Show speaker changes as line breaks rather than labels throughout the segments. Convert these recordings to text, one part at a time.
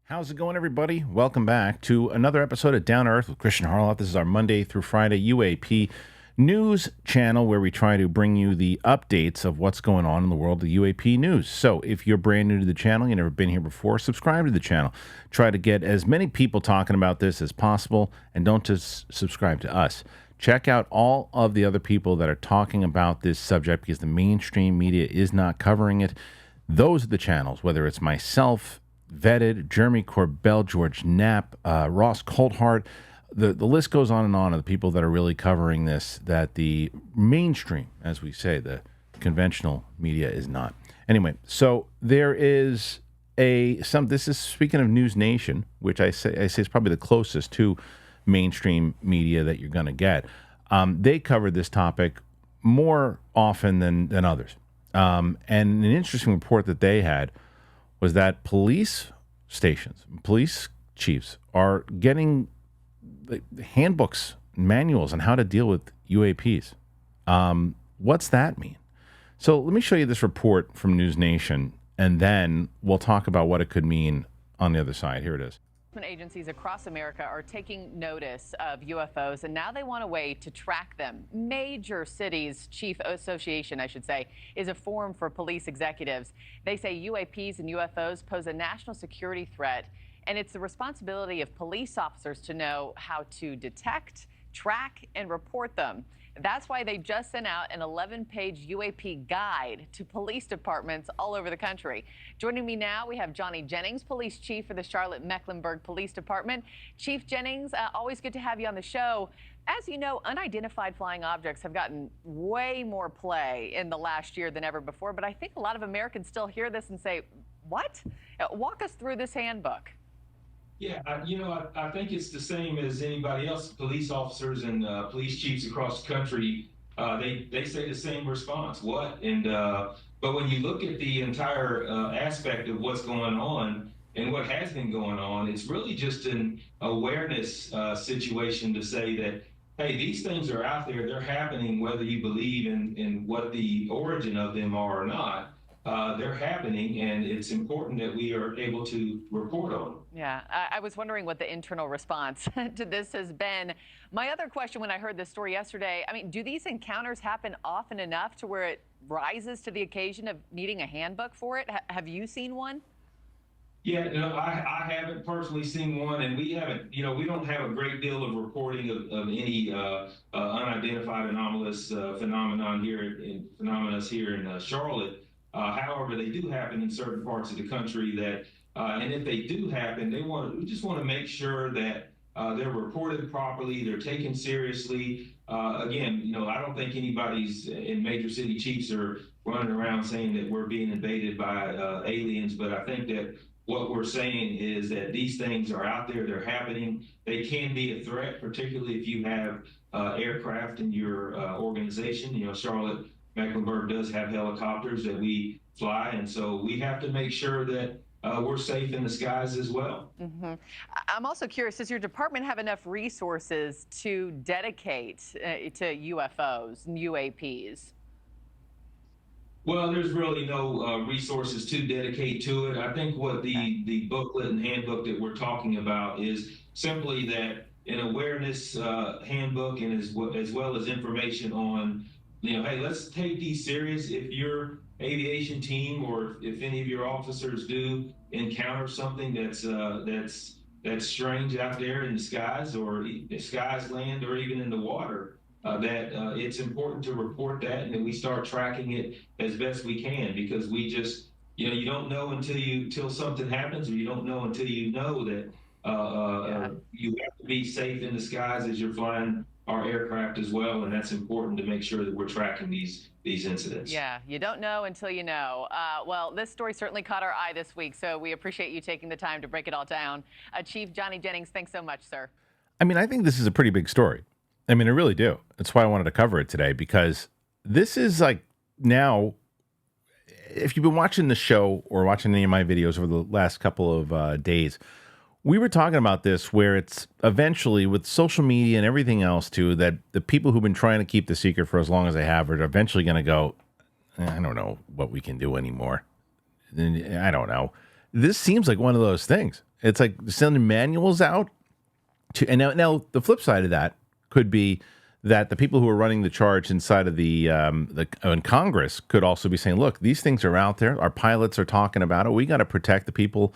How's it going, everybody? Welcome back to another episode of Down Earth with Kristian Harloff. This is our Monday through Friday UAP news channel where we try to bring you the updates of what's going on in the world of UAP news. So if you're brand new to the channel, you've never been here before, subscribe to the channel. Try to get as many people talking about this as possible, and don't just subscribe to us. Check out all of the other people that are talking about this subject because the mainstream media is not covering it. Those are the channels, whether it's myself, Vetted, Jeremy Corbell, George Knapp, Ross Coulthart. The list goes on and on of the people that are really covering this, that the mainstream, as we say, the conventional media is not. Anyway, so there is this is speaking of NewsNation, which I say is probably the closest to mainstream media that you're going to get. They covered this topic more often than others. And an interesting report that they had was that police stations, police chiefs are getting handbooks, manuals on how to deal with UAPs. What's that mean? So let me show you this report from NewsNation, and then we'll talk about what it could mean on the other side. Here it is.
Agencies across America are taking notice of UFOs, and now they want a way to track them. Major cities chief association, I should say, is a forum for police executives. They say UAPs and UFOs pose a national security threat, and it's the responsibility of police officers to know how to detect, track, and report them. That's why they just sent out an 11-page UAP guide to police departments all over the country. Joining me now, we have Jennings, police chief for the Charlotte-Mecklenburg Police Department. Chief Jennings, always good to have you on the show. As you know, unidentified flying objects have gotten way more play in the last year than ever before, but I think a lot of Americans still hear this and say, what? Walk us through this handbook.
Yeah, I think it's the same as anybody else. Police officers and police chiefs across the country, they say the same response. What? But when you look at the entire aspect of what's going on and what has been going on, it's really just an awareness situation to say that, hey, these things are out there. They're happening, whether you believe in what the origin of them are or not. They're happening, and it's important that we are able to report on them.
Yeah, I was wondering what the internal response to this has been. My other question when I heard this story yesterday, I mean, do these encounters happen often enough to where it rises to the occasion of needing a handbook for it? Have you seen one?
Yeah, no, I haven't personally seen one, and we haven't, we don't have a great deal of reporting of any unidentified anomalous phenomenon here in Charlotte. However, they do happen in certain parts of the country that, and if they do happen, we just want to make sure that they're reported properly, they're taken seriously. Again, I don't think anybody's in major city chiefs are running around saying that we're being invaded by aliens, but I think that what we're saying is that these things are out there, they're happening. They can be a threat, particularly if you have aircraft in your organization. Charlotte Mecklenburg does have helicopters that we fly, and so we have to make sure that we're safe in the skies as well.
Mm-hmm. I'm also curious, does your department have enough resources to dedicate to UFOs and UAPs?
Well, there's really no resources to dedicate to it. I think what the booklet and handbook that we're talking about is simply that an awareness handbook, and as well as information on, hey, let's take these serious. If your aviation team or if any of your officers do encounter something that's strange out there in the skies or the skies, land, or even in the water, that it's important to report that, and then we start tracking it as best we can, because we just, you don't know until something happens, or you don't know until you know that you have to be safe in the skies as you're flying our aircraft as well, and that's important to make sure that we're tracking these incidents.
Yeah, you don't know until you know. Well, this story certainly caught our eye this week, so we appreciate you taking the time to break it all down. Chief Jennings, thanks so much, sir.
I mean, I think this is a pretty big story. I mean, I really do. That's why I wanted to cover it today, because this is like, now, if you've been watching the show or watching any of my videos over the last couple of days, we were talking about this, where it's eventually, with social media and everything else too, that the people who've been trying to keep the secret for as long as they have are eventually going to go, I don't know what we can do anymore. I don't know. This seems like one of those things. It's like sending manuals out to, and now the flip side of that could be that the people who are running the charge inside of the in Congress could also be saying, look, these things are out there. Our pilots are talking about it. We got to protect the people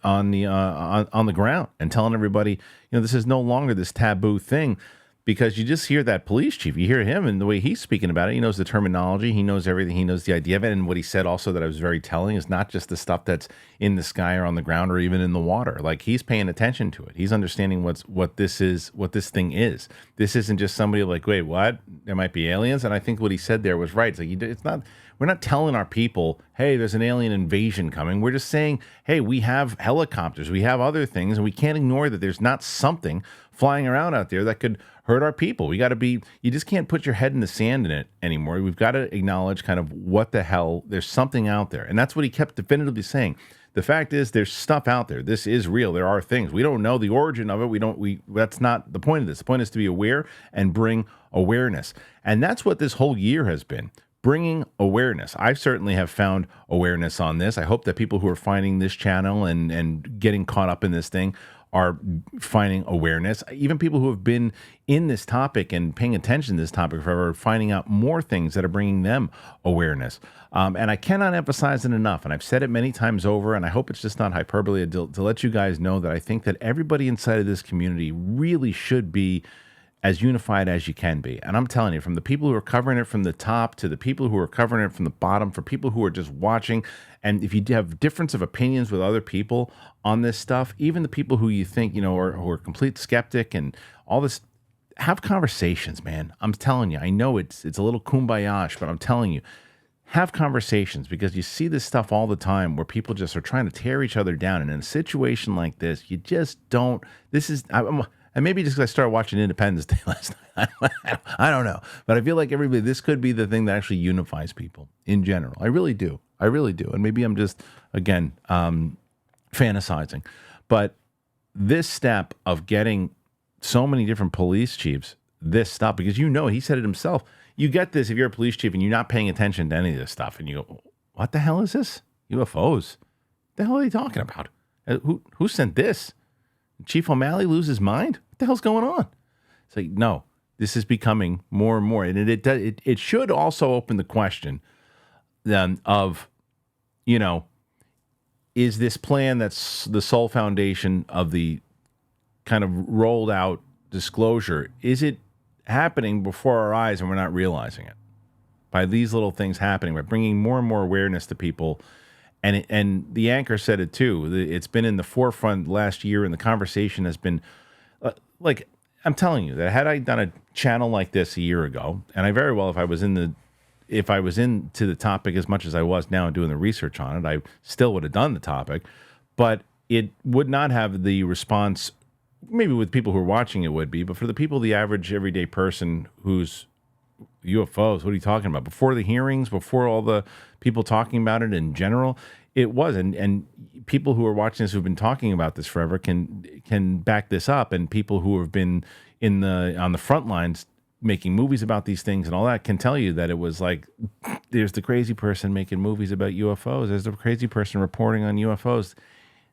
on the ground, and telling everybody, this is no longer this taboo thing. Because you just hear that police chief, you hear him and the way he's speaking about it, he knows the terminology, he knows everything, he knows the idea of it. And what he said also that I was very telling is not just the stuff that's in the sky or on the ground or even in the water. Like, he's paying attention to it. He's understanding what this thing is. This isn't just somebody like, wait, what? There might be aliens. And I think what he said there was right. It's like, it's not, we're not telling our people, hey, there's an alien invasion coming. We're just saying, hey, we have helicopters, we have other things, and we can't ignore that there's not something flying around out there that could hurt our people. We got to be, you just can't put your head in the sand in it anymore. We've got to acknowledge kind of what the hell, there's something out there. And that's what he kept definitively saying. The fact is, there's stuff out there. This is real. There are things. We don't know the origin of it. That's not the point of this. The point is to be aware and bring awareness. And that's what this whole year has been. Bringing awareness. I certainly have found awareness on this. I hope that people who are finding this channel and getting caught up in this thing are finding awareness. Even people who have been in this topic and paying attention to this topic forever are finding out more things that are bringing them awareness. And I cannot emphasize it enough. And I've said it many times over, and I hope it's just not hyperbole to let you guys know that I think that everybody inside of this community really should be as unified as you can be. And I'm telling you, from the people who are covering it from the top to the people who are covering it from the bottom, for people who are just watching, and if you have difference of opinions with other people on this stuff, even the people who you think, are complete skeptic and all this, have conversations, man. I'm telling you, I know it's a little kumbaya-ish, but I'm telling you, have conversations, because you see this stuff all the time where people just are trying to tear each other down. And in a situation like this, you just don't, and maybe just because I started watching Independence Day last night. I don't know. But I feel like this could be the thing that actually unifies people in general. I really do. And maybe I'm just, again, fantasizing. But this step of getting so many different police chiefs, this stuff, because he said it himself. You get this if you're a police chief and you're not paying attention to any of this stuff. And you go, what the hell is this? UFOs? What the hell are they talking about? Who sent this? Chief O'Malley lose his mind? What the hell's going on? It's like, no, this is becoming more and more. And it should also open the question then of, is this plan that's the sole foundation of the kind of rolled out disclosure, is it happening before our eyes and we're not realizing it? By these little things happening, we're bringing more and more awareness to people. And the anchor said it too. It's been in the forefront last year, and the conversation has been like, I'm telling you that had I done a channel like this a year ago, and I very well, if I was into the topic as much as I was now and doing the research on it, I still would have done the topic, but it would not have the response. Maybe with people who are watching it would be, but for the people, the average everyday person who's UFOs, what are you talking about? Before the hearings, before all the people talking about it in general, it was. And people who are watching this who've been talking about this forever can back this up. And people who have been on the front lines making movies about these things and all that can tell you that it was like, there's the crazy person making movies about UFOs. There's the crazy person reporting on UFOs.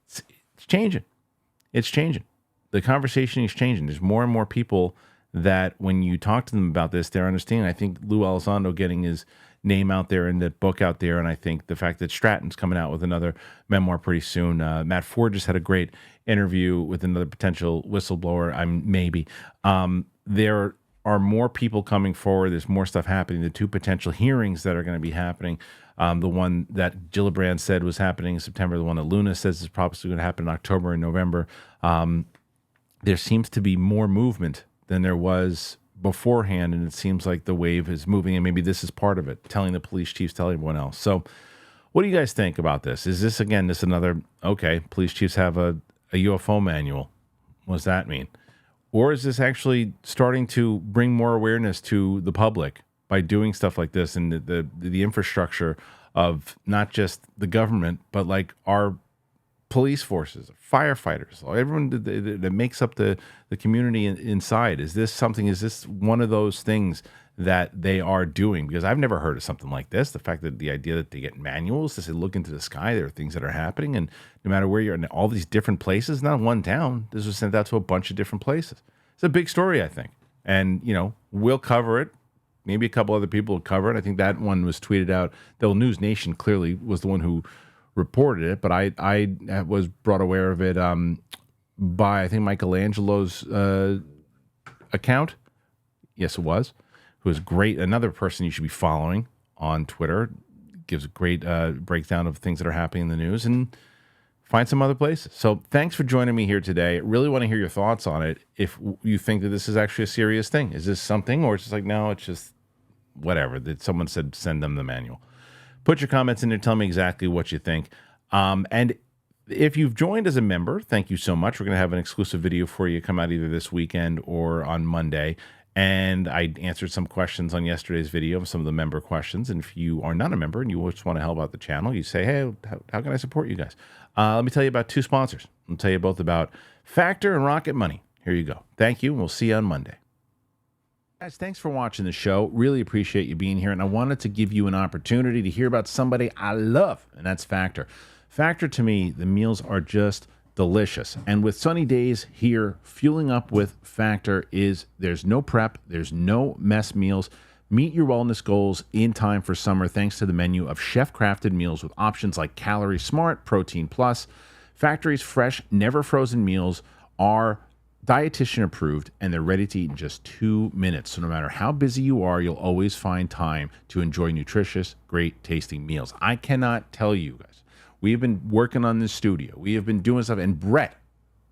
It's changing. It's changing. The conversation is changing. There's more and more people that when you talk to them about this, they're understanding. I think Lou Elizondo getting his name out there and that book out there, and I think the fact that Stratton's coming out with another memoir pretty soon. Matt Ford just had a great interview with another potential whistleblower. There are more people coming forward. There's more stuff happening. The two potential hearings that are going to be happening. The one that Gillibrand said was happening in September. The one that Luna says is probably going to happen in October and November. There seems to be more movement than there was beforehand, and it seems like the wave is moving, and maybe this is part of it, telling the police chiefs, telling everyone else. So what do you guys think about this? Is this, again, this another, okay, police chiefs have a UFO manual. What does that mean? Or is this actually starting to bring more awareness to the public by doing stuff like this, and the infrastructure of not just the government, but like our police forces, firefighters, everyone that makes up the community inside. Is this one of those things that they are doing? Because I've never heard of something like this. The fact that the idea that they get manuals to say, look into the sky, there are things that are happening. And no matter where you're in all these different places, not one town, this was sent out to a bunch of different places. It's a big story, I think. And, we'll cover it. Maybe a couple other people will cover it. I think that one was tweeted out. Though NewsNation clearly was the one who reported it, but I was brought aware of it by, I think, Michelangelo's account. Yes, it was. Who is great. Another person you should be following on Twitter. Gives a great breakdown of things that are happening in the news, and find some other places. So thanks for joining me here today. I really want to hear your thoughts on it. If you think that this is actually a serious thing. Is this something, or it's just like, no, it's just whatever. That someone said send them the manual. Put your comments in there. Tell me exactly what you think. And if you've joined as a member, thank you so much. We're going to have an exclusive video for you come out either this weekend or on Monday. And I answered some questions on yesterday's video, some of the member questions. And if you are not a member and you just want to help out the channel, you say, hey, how can I support you guys? Let me tell you about two sponsors. I'll tell you both about Factor and Rocket Money. Here you go. Thank you, and we'll see you on Monday. Guys, thanks for watching the show. Really appreciate you being here. And I wanted to give you an opportunity to hear about somebody I love, and that's Factor. Factor, to me, the meals are just delicious. And with sunny days here, fueling up with Factor there's no prep, there's no mess meals. Meet your wellness goals in time for summer thanks to the menu of chef-crafted meals with options like Calorie Smart, Protein Plus. Factory's fresh, never frozen meals are dietitian approved, and they're ready to eat in just 2 minutes. So no matter how busy you are, you'll always find time to enjoy nutritious, great tasting meals. I cannot tell you guys. We have been working on this studio. We have been doing stuff. And Brett,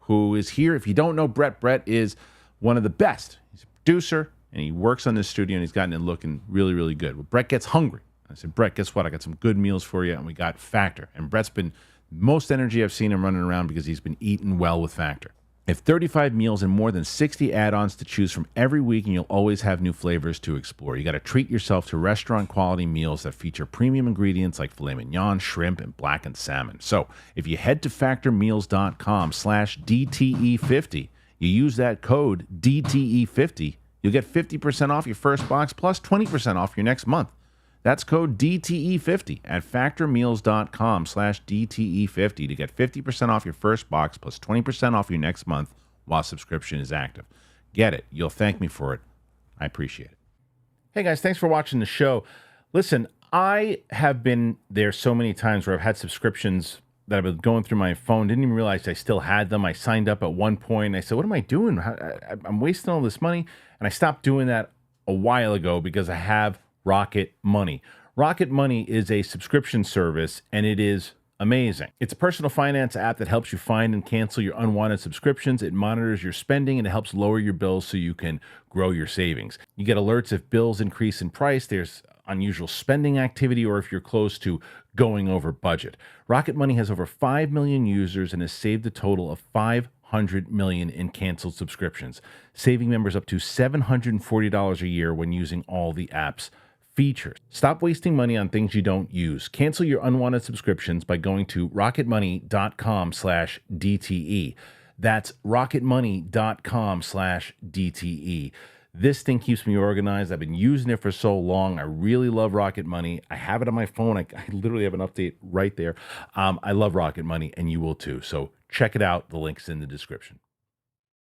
who is here, if you don't know Brett is one of the best. He's a producer, and he works on this studio, and he's gotten it looking really, really good. Well, Brett gets hungry. I said, Brett, guess what? I got some good meals for you, and we got Factor. And Brett's been most energy I've seen him running around because he's been eating well with Factor. They have 35 meals and more than 60 add-ons to choose from every week, and you'll always have new flavors to explore. You got to treat yourself to restaurant-quality meals that feature premium ingredients like filet mignon, shrimp, and blackened salmon. So if you head to factormeals.com/DTE50, you use that code DTE50, you'll get 50% off your first box plus 20% off your next month. That's code DTE50 at factormeals.com/DTE50 to get 50% off your first box plus 20% off your next month while subscription is active. Get it. You'll thank me for it. I appreciate it. Hey guys, thanks for watching the show. Listen, I have been there so many times where I've had subscriptions that I've been going through my phone, didn't even realize I still had them. I signed up at one point. I said, what am I doing? I'm wasting all this money. And I stopped doing that a while ago because I have Rocket Money. Rocket Money is a subscription service, and it is amazing. It's a personal finance app that helps you find and cancel your unwanted subscriptions. It monitors your spending, and it helps lower your bills so you can grow your savings. You get alerts if bills increase in price, there's unusual spending activity, or if you're close to going over budget. Rocket Money has over 5 million users and has saved a total of $500 million in canceled subscriptions, saving members up to $740 a year when using all the app's features. Stop wasting money on things you don't use. Cancel your unwanted subscriptions by going to rocketmoney.com/DTE. That's rocketmoney.com/DTE. This thing keeps me organized. I've been using it for so long. I really love Rocket Money. I have it on my phone. I literally have an update right there. I love Rocket Money, and you will too. So check it out. The link's in the description.